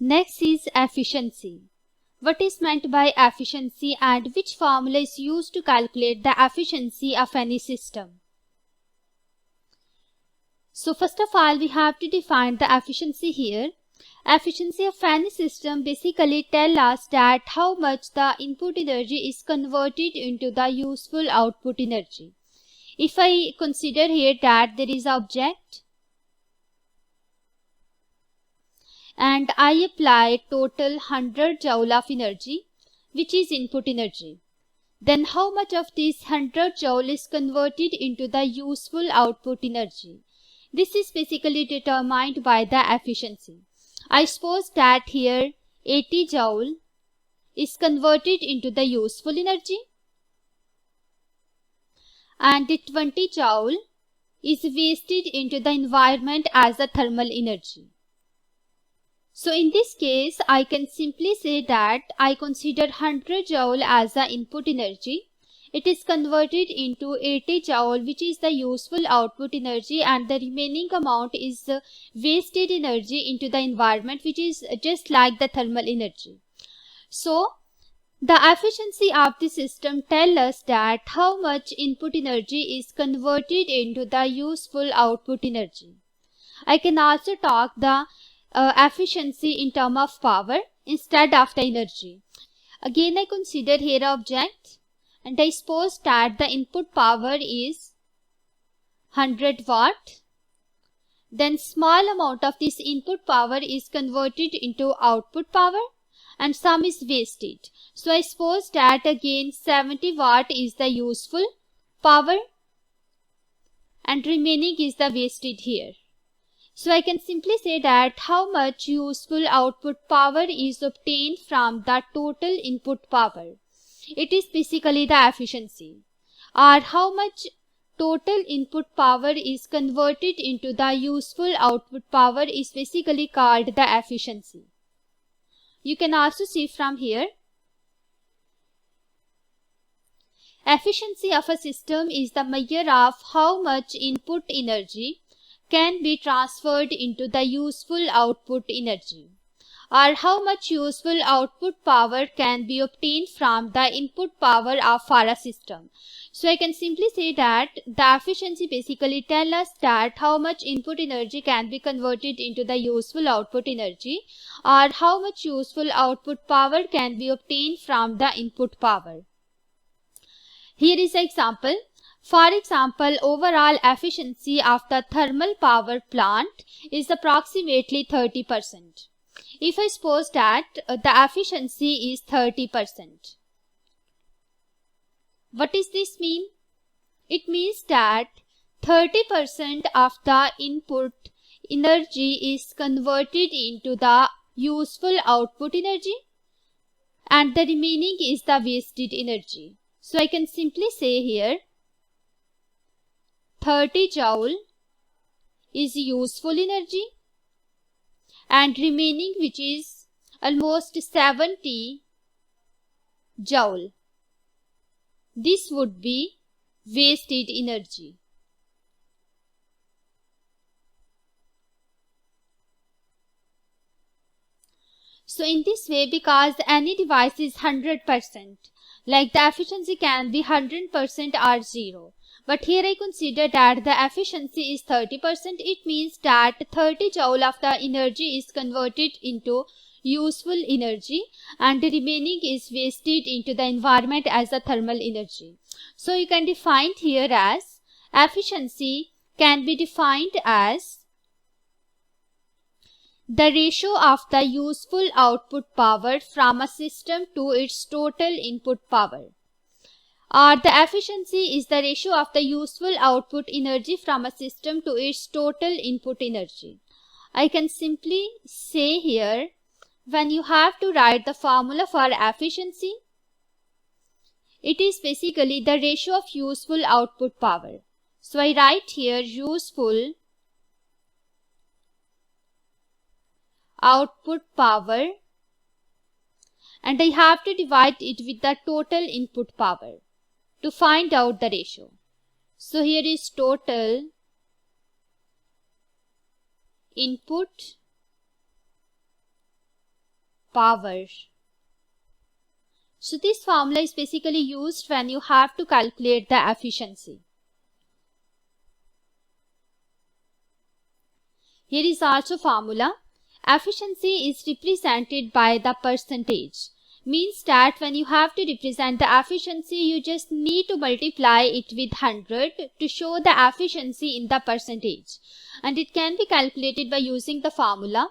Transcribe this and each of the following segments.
Next is efficiency. What is meant by efficiency and which formula is used to calculate the efficiency of any system? So first of all, we have to define the efficiency here. Efficiency of any system basically tell us that how much the input energy is converted into the useful output energy. If I consider here that there is an object and I apply total 100 joule of energy, which is input energy, then how much of this 100 joule is converted into the useful output energy? This is basically determined by the efficiency. I suppose that here 80 joule is converted into the useful energy and 20 joule is wasted into the environment as a thermal energy. So in this case, I can simply say that I consider 100 joule as the input energy. It is converted into 80 joule, which is the useful output energy, and the remaining amount is wasted energy into the environment, which is just like the thermal energy. So the efficiency of the system tells us that how much input energy is converted into the useful output energy. I can also talk the efficiency in terms of power instead of the energy. Again, I consider here object and I suppose that the input power is 100 watt. Then small amount of this input power is converted into output power and some is wasted. So I suppose that again 70 watt is the useful power and remaining is the wasted here. So I can simply say that how much useful output power is obtained from the total input power. It is basically the efficiency, or how much total input power is converted into the useful output power is basically called the efficiency. You can also see from here, efficiency of a system is the measure of how much input energy can be transferred into the useful output energy, or how much useful output power can be obtained from the input power of for a system. So I can simply say that the efficiency basically tells us that how much input energy can be converted into the useful output energy, or how much useful output power can be obtained from the input power. Here is an example. For example, overall efficiency of the thermal power plant is approximately 30%. If I suppose that the efficiency is 30%. What does this mean? It means that 30% of the input energy is converted into the useful output energy and the remaining is the wasted energy. So I can simply say here 30 joule is useful energy and remaining, which is almost 70 joule, this would be wasted energy. So in this way, because any device is 100%, like the efficiency can be 100% or 0. But here I consider that the efficiency is 30%. It means that 30 joule of the energy is converted into useful energy and the remaining is wasted into the environment as a thermal energy. So you can define here as efficiency can be defined as the ratio of the useful output power from a system to its total input power. Or the efficiency is the ratio of the useful output energy from a system to its total input energy. I can simply say here, when you have to write the formula for efficiency, it is basically the ratio of useful output power. So I write here useful output power and I have to divide it with the total input power to find out the ratio. So here is total input power. So this formula is basically used when you have to calculate the efficiency. Here is also formula. Efficiency is represented by the percentage. Means that when you have to represent the efficiency, you just need to multiply it with 100 to show the efficiency in the percentage. And it can be calculated by using the formula.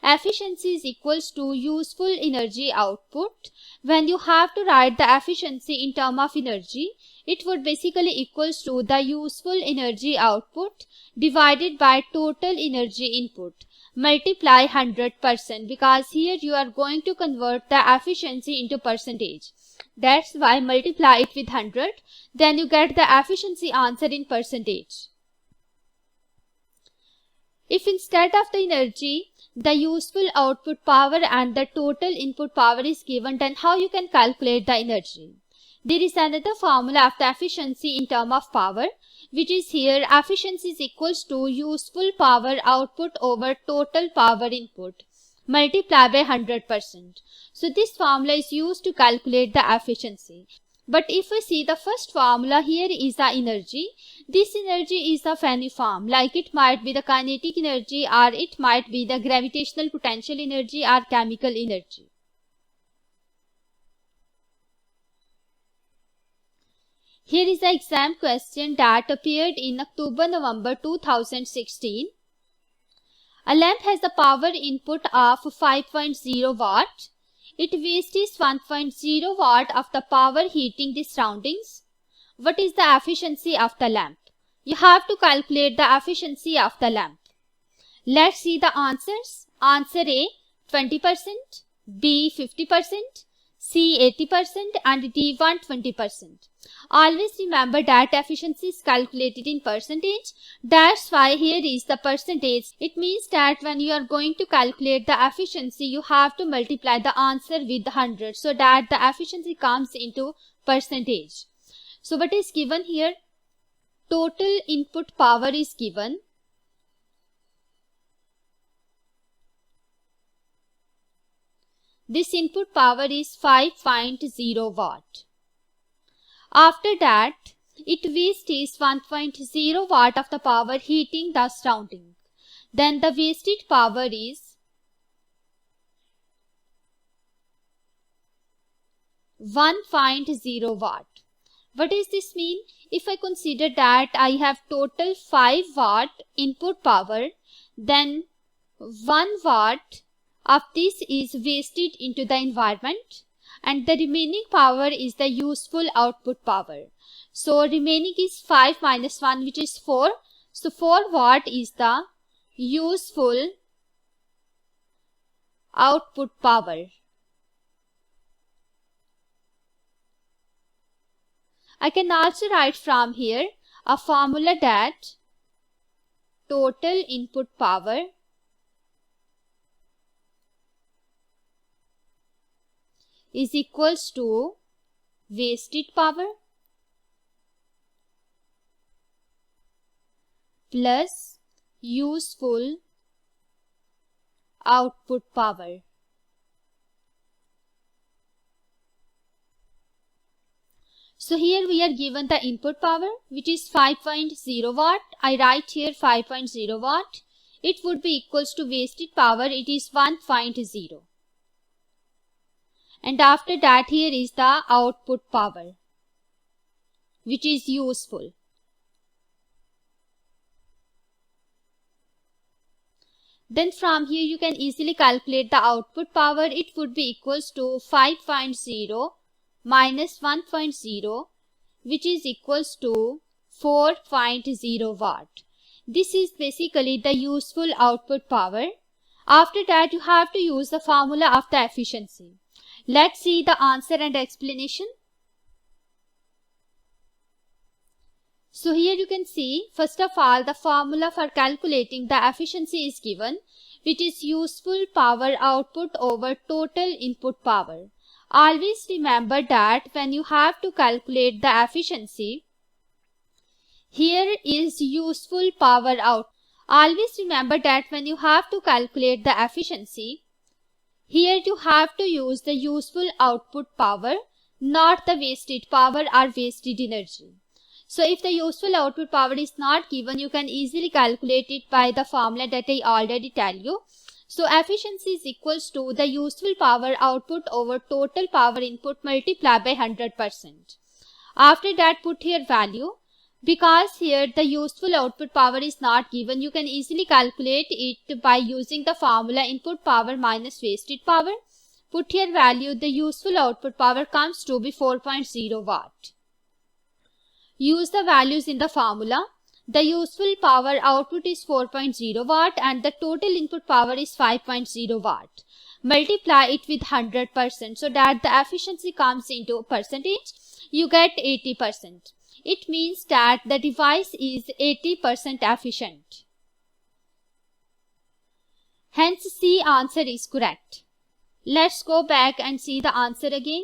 Efficiency is equals to useful energy output. When you have to write the efficiency in term of energy, it would basically equals to the useful energy output divided by total energy input. Multiply 100% because here you are going to convert the efficiency into percentage. That's why multiply it with 100. Then you get the efficiency answer in percentage. If instead of the energy, the useful output power and the total input power is given, then how you can calculate the energy? There is another formula of the efficiency in term of power, which is here efficiency is equals to useful power output over total power input multiply by 100%. So this formula is used to calculate the efficiency. But if we see the first formula, here is the energy. This energy is of any form, like it might be the kinetic energy, or it might be the gravitational potential energy or chemical energy. Here is the exam question that appeared in October-November 2016. A lamp has the power input of 5.0 watt. It wastes 1.0 watt of the power heating the surroundings. What is the efficiency of the lamp? You have to calculate the efficiency of the lamp. Let's see the answers. Answer A 20%, B 50%, C 80% and D 120%. Always remember that efficiency is calculated in percentage. That's why here is the percentage. It means that when you are going to calculate the efficiency, you have to multiply the answer with 100 so that the efficiency comes into percentage. So what is given here? Total input power is given. This input power is 5.0 watt. After that, it wastes 1.0 watt of the power heating the surrounding. Then the wasted power is 1.0 watt. What does this mean? If I consider that I have total 5 watt input power, then 1 watt of this is wasted into the environment, and the remaining power is the useful output power. So remaining is 5 minus 1, which is 4. So 4 watt is the useful output power. I can also write from here a formula that total input power is equals to wasted power plus useful output power. So here we are given the input power, which is 5.0 watt. I write here 5.0 watt. It would be equals to wasted power. It is 1.0. And after that, here is the output power, which is useful. Then from here you can easily calculate the output power. It would be equals to 5.0 minus 1.0, which is equals to 4.0 watt. This is basically the useful output power. After that, you have to use the formula of the efficiency. Let's see the answer and explanation. So here you can see, first of all, the formula for calculating the efficiency is given, which is useful power output over total input power. Always remember that when you have to calculate the efficiency, here is useful power out. Always remember that when you have to calculate the efficiency, Here you have to use the useful output power, not the wasted power or wasted energy. So if the useful output power is not given, you can easily calculate it by the formula that I already tell you. So efficiency is equals to the useful power output over total power input multiplied by 100%. After that, put here value. Because here the useful output power is not given, you can easily calculate it by using the formula input power minus wasted power. Put here value, the useful output power comes to be 4.0 watt. Use the values in the formula. The useful power output is 4.0 watt and the total input power is 5.0 watt. Multiply it with 100% so that the efficiency comes into percentage. You get 80%. It means that the device is 80% efficient. Hence, C answer is correct. Let's go back and see the answer again.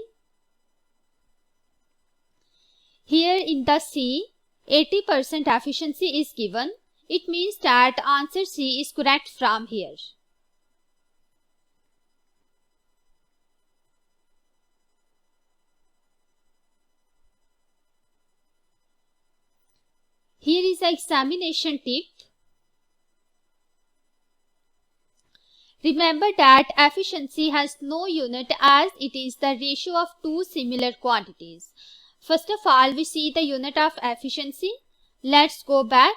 Here in the C, 80% efficiency is given. It means that answer C is correct from here. Here is an examination tip. Remember that efficiency has no unit as it is the ratio of two similar quantities. First of all, we see the unit of efficiency. Let's go back.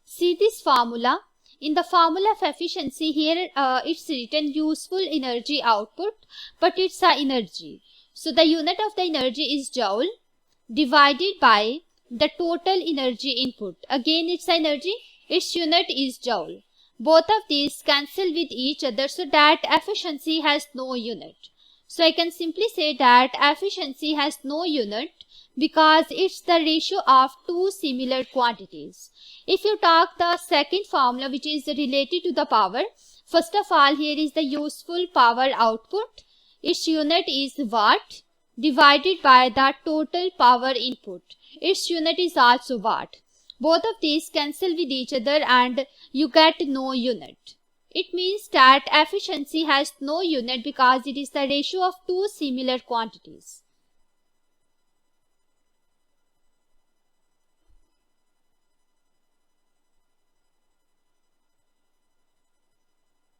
See this formula. In the formula of efficiency, here it's written useful energy output, but it's a energy. So the unit of the energy is joule divided by the total energy input. Again, it's energy. Its unit is joule. Both of these cancel with each other so that efficiency has no unit. So I can simply say that efficiency has no unit because it's the ratio of two similar quantities. If you talk the second formula which is related to the power, first of all here is the useful power output. Its unit is watt divided by the total power input. Its unit is also watt. Both of these cancel with each other and you get no unit. It means that efficiency has no unit because it is the ratio of two similar quantities.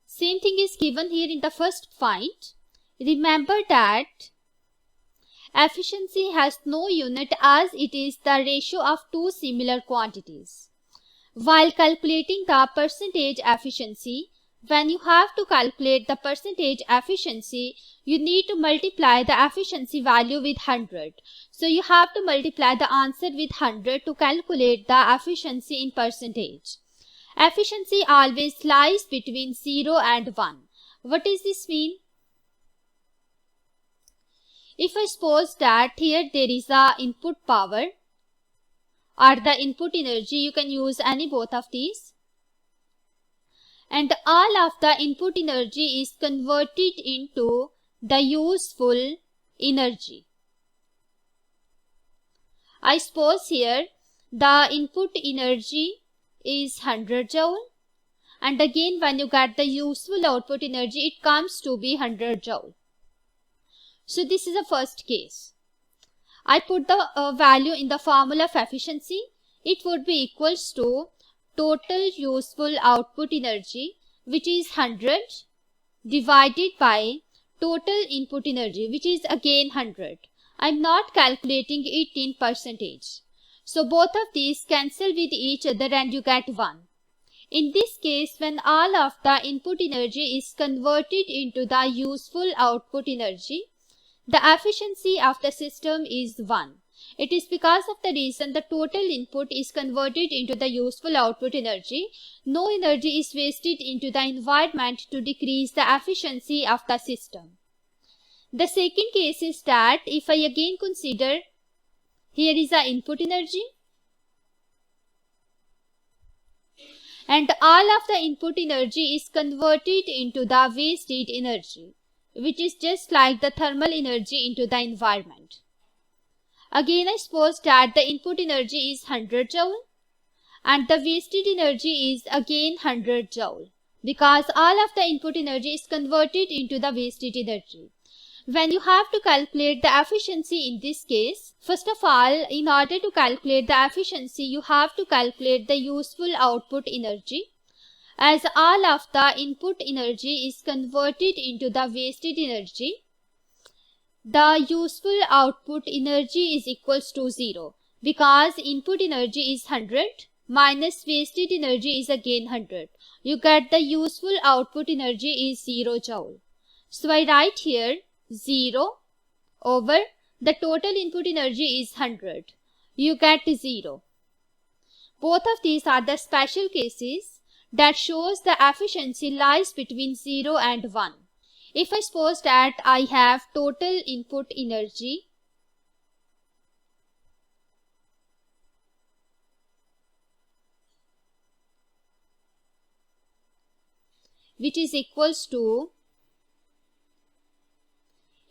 Same thing is given here in the first find. Remember that efficiency has no unit as it is the ratio of two similar quantities. While calculating the percentage efficiency, when you have to calculate the percentage efficiency, you need to multiply the efficiency value with 100. So you have to multiply the answer with 100 to calculate the efficiency in percentage. Efficiency always lies between 0 and 1. What does this mean? If I suppose that here there is a input power or the input energy, you can use any both of these. And all of the input energy is converted into the useful energy. I suppose here the input energy is 100 joule. And again when you get the useful output energy, it comes to be 100 joule. So this is the first case. I put the value in the formula of efficiency. It would be equals to total useful output energy, which is 100 divided by total input energy, which is again 100. I'm not calculating it in percentage. So both of these cancel with each other and you get 1. In this case, when all of the input energy is converted into the useful output energy, the efficiency of the system is 1. It is because of the reason the total input is converted into the useful output energy. No energy is wasted into the environment to decrease the efficiency of the system. The second case is that if I again consider here is the input energy and all of the input energy is converted into the wasted energy, which is just like the thermal energy into the environment. Again, I suppose that the input energy is 100 joule and the wasted energy is again 100 joule because all of the input energy is converted into the wasted energy. When you have to calculate the efficiency in this case, first of all, in order to calculate the efficiency, you have to calculate the useful output energy, as all of the input energy is converted into the wasted energy. The useful output energy is equals to 0 because input energy is 100 minus wasted energy is again 100. You get the useful output energy is 0 joule. So I write here 0 over the total input energy is 100. You get 0. Both of these are the special cases that shows the efficiency lies between 0 and 1. If I suppose that I have total input energy which is equals to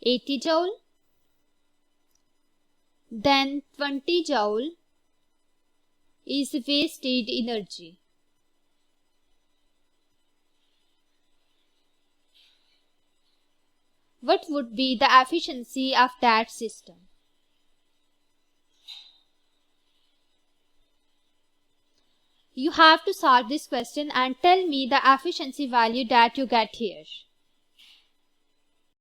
80 joule, then 20 joule is wasted energy. What would be the efficiency of that system? You have to solve this question and tell me the efficiency value that you get here.